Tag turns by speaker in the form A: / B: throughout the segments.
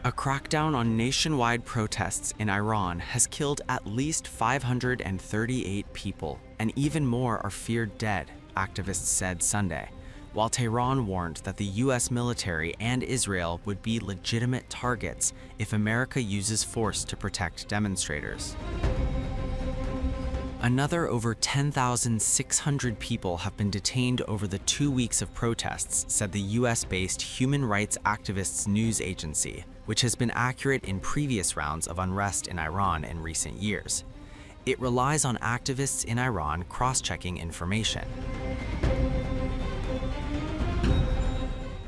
A: A crackdown on nationwide protests in Iran has killed at least 538 people, and even more are feared dead, activists said Sunday, while Tehran warned that the US military and Israel would be legitimate targets if America uses force to protect demonstrators. Another over 10,600 people have been detained over the 2 weeks of protests, said the US-based human rights activists news agency, which has been accurate in previous rounds of unrest in Iran in recent years. It relies on activists in Iran cross-checking information.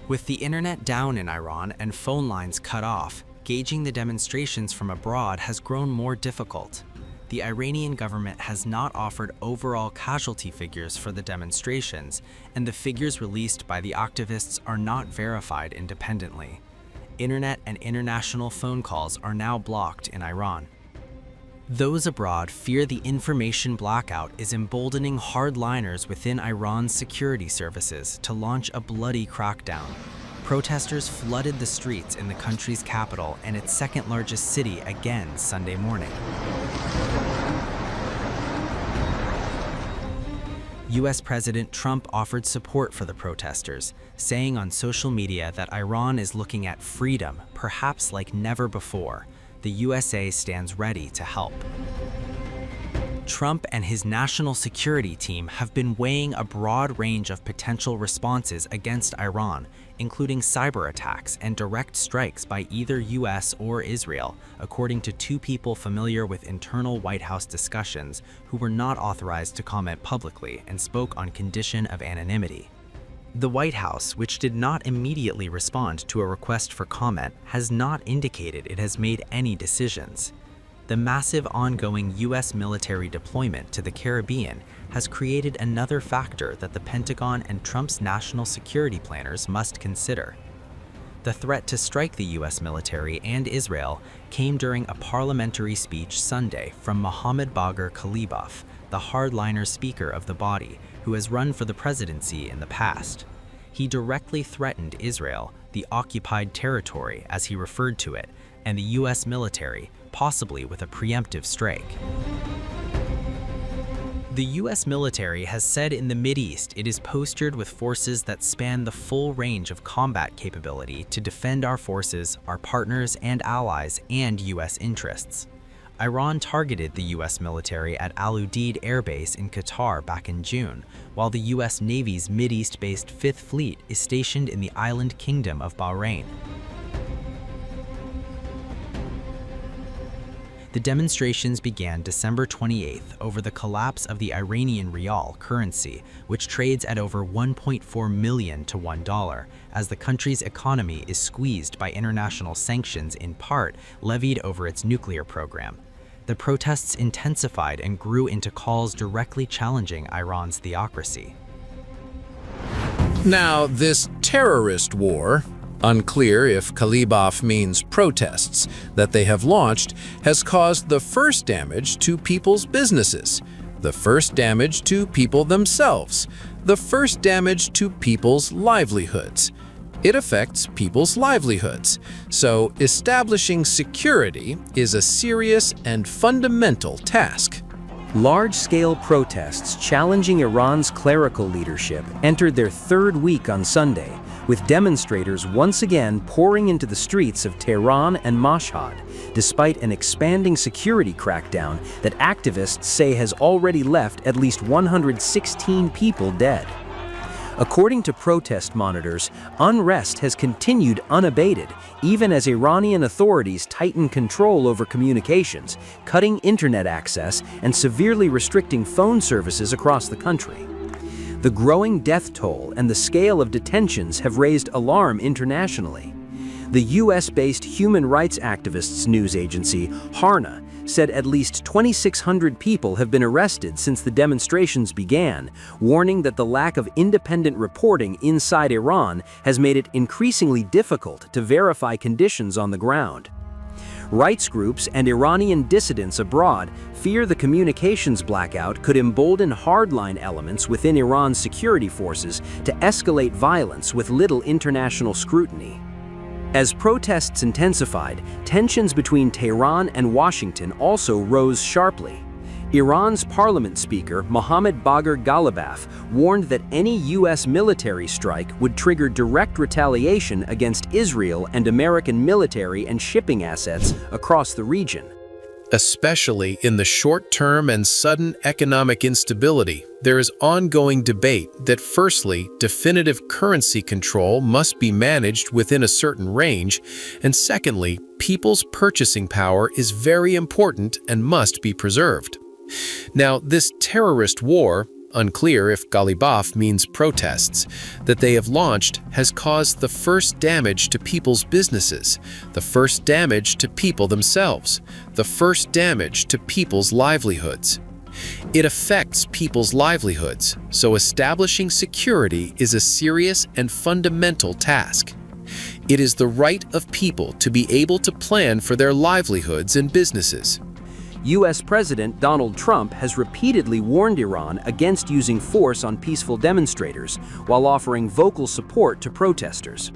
A: With the internet down in Iran and phone lines cut off, gauging the demonstrations from abroad has grown more difficult. The Iranian government has not offered overall casualty figures for the demonstrations, and the figures released by the activists are not verified independently. Internet and international phone calls are now blocked in Iran. Those abroad fear the information blackout is emboldening hardliners within Iran's security services to launch a bloody crackdown. Protesters flooded the streets in the country's capital and its second-largest city again Sunday morning. US President Trump offered support for the protesters, saying on social media that Iran is looking at freedom, perhaps like never before. The USA stands ready to help. Trump and his national security team have been weighing a broad range of potential responses against Iran, including cyber attacks and direct strikes by either US or Israel, according to two people familiar with internal White House discussions who were not authorized to comment publicly and spoke on condition of anonymity. The White House, which did not immediately respond to a request for comment, has not indicated it has made any decisions. The massive ongoing US military deployment to the Caribbean has created another factor that the Pentagon and Trump's national security planners must consider. The threat to strike the US military and Israel came during a parliamentary speech Sunday from Mohammad Bagher Khalibaf, the hardliner speaker of the body, who has run for the presidency in the past. He directly threatened Israel, the occupied territory as he referred to it, and the US military, possibly with a preemptive strike. The US military has said in the Mideast it is postured with forces that span the full range of combat capability to defend our forces, our partners and allies, and US interests. Iran targeted the US military at Al Udeid Air Base in Qatar back in June, while the US Navy's Mideast-based Fifth Fleet is stationed in the island kingdom of Bahrain. The demonstrations began December 28th over the collapse of the Iranian rial currency, which trades at over 1.4 million to $1, as the country's economy is squeezed by international sanctions in part levied over its nuclear program. The protests intensified and grew into calls directly challenging Iran's theocracy.
B: Now, this terrorist war, unclear if Khalibaf means protests, that they have launched has caused the first damage to people's businesses, the first damage to people themselves, the first damage to people's livelihoods. It affects people's livelihoods, so establishing security is a serious and fundamental task.
C: Large-scale protests challenging Iran's clerical leadership entered their third week on Sunday, with demonstrators once again pouring into the streets of Tehran and Mashhad, despite an expanding security crackdown that activists say has already left at least 116 people dead. According to protest monitors, unrest has continued unabated, even as Iranian authorities tighten control over communications, cutting internet access and severely restricting phone services across the country. The growing death toll and the scale of detentions have raised alarm internationally. The US-based human rights activists news agency, Harna, said at least 2,600 people have been arrested since the demonstrations began, warning that the lack of independent reporting inside Iran has made it increasingly difficult to verify conditions on the ground. Rights groups and Iranian dissidents abroad fear the communications blackout could embolden hardline elements within Iran's security forces to escalate violence with little international scrutiny. As protests intensified, tensions between Tehran and Washington also rose sharply. Iran's parliament speaker, Mohammad Bagher Ghalibaf, warned that any U.S. military strike would trigger direct retaliation against Israel and American military and shipping assets across the region.
B: Especially in the short-term and sudden economic instability, there is ongoing debate that firstly, definitive currency control must be managed within a certain range, and secondly, people's purchasing power is very important and must be preserved. Now, this terrorist war, unclear if Ghalibaf means protests, that they have launched has caused the first damage to people's businesses, the first damage to people themselves, the first damage to people's livelihoods. It affects people's livelihoods, so establishing security is a serious and fundamental task. It is the right of people to be able to plan for their livelihoods and businesses.
C: U.S. President Donald Trump has repeatedly warned Iran against using force on peaceful demonstrators, while offering vocal support to protesters.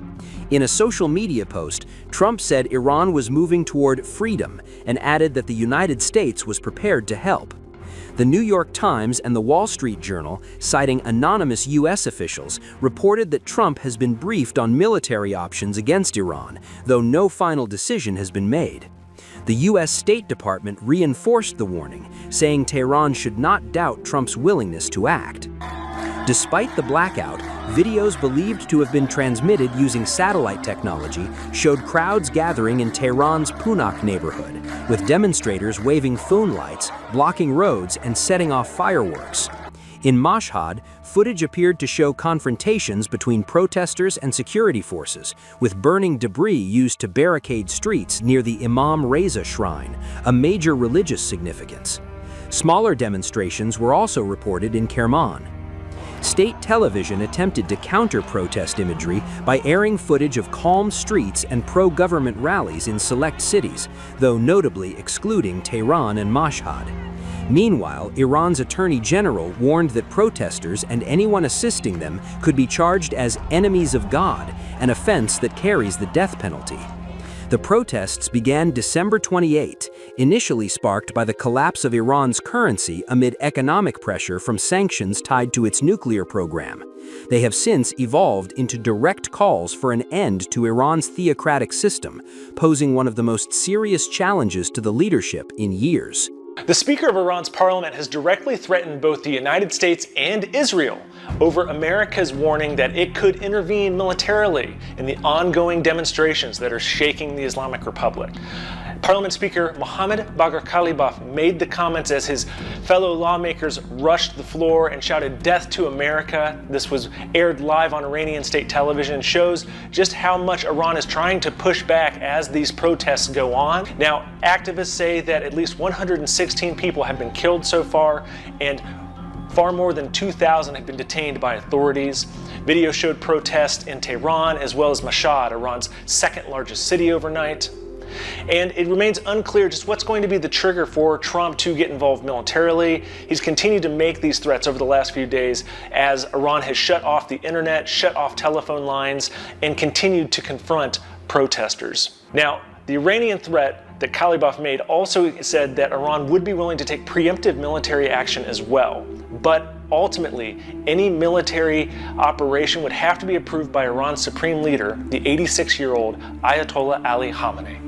C: In a social media post, Trump said Iran was moving toward freedom and added that the United States was prepared to help. The New York Times and the Wall Street Journal, citing anonymous U.S. officials, reported that Trump has been briefed on military options against Iran, though no final decision has been made. The U.S. State Department reinforced the warning, saying Tehran should not doubt Trump's willingness to act. Despite the blackout, videos believed to have been transmitted using satellite technology showed crowds gathering in Tehran's Punak neighborhood, with demonstrators waving phone lights, blocking roads, and setting off fireworks. In Mashhad, footage appeared to show confrontations between protesters and security forces, with burning debris used to barricade streets near the Imam Reza shrine, a major religious significance. Smaller demonstrations were also reported in Kerman. State television attempted to counter protest imagery by airing footage of calm streets and pro-government rallies in select cities, though notably excluding Tehran and Mashhad. Meanwhile, Iran's Attorney General warned that protesters and anyone assisting them could be charged as enemies of God, an offense that carries the death penalty. The protests began December 28, initially sparked by the collapse of Iran's currency amid economic pressure from sanctions tied to its nuclear program. They have since evolved into direct calls for an end to Iran's theocratic system, posing one of the most serious challenges to the leadership in years.
D: The Speaker of Iran's parliament has directly threatened both the United States and Israel over America's warning that it could intervene militarily in the ongoing demonstrations that are shaking the Islamic Republic. Parliament Speaker Mohammad Bagher Ghalibaf made the comments as his fellow lawmakers rushed the floor and shouted "Death to America." This was aired live on Iranian state television and shows just how much Iran is trying to push back as these protests go on. Now, activists say that at least 116 people have been killed so far, and far more than 2,000 have been detained by authorities. Video showed protests in Tehran as well as Mashhad, Iran's second largest city, overnight. And it remains unclear just what's going to be the trigger for Trump to get involved militarily. He's continued to make these threats over the last few days as Iran has shut off the internet, shut off telephone lines, and continued to confront protesters. Now, the Iranian threat that Ghalibaf made also said that Iran would be willing to take preemptive military action as well. But ultimately, any military operation would have to be approved by Iran's supreme leader, the 86-year-old Ayatollah Ali Khamenei.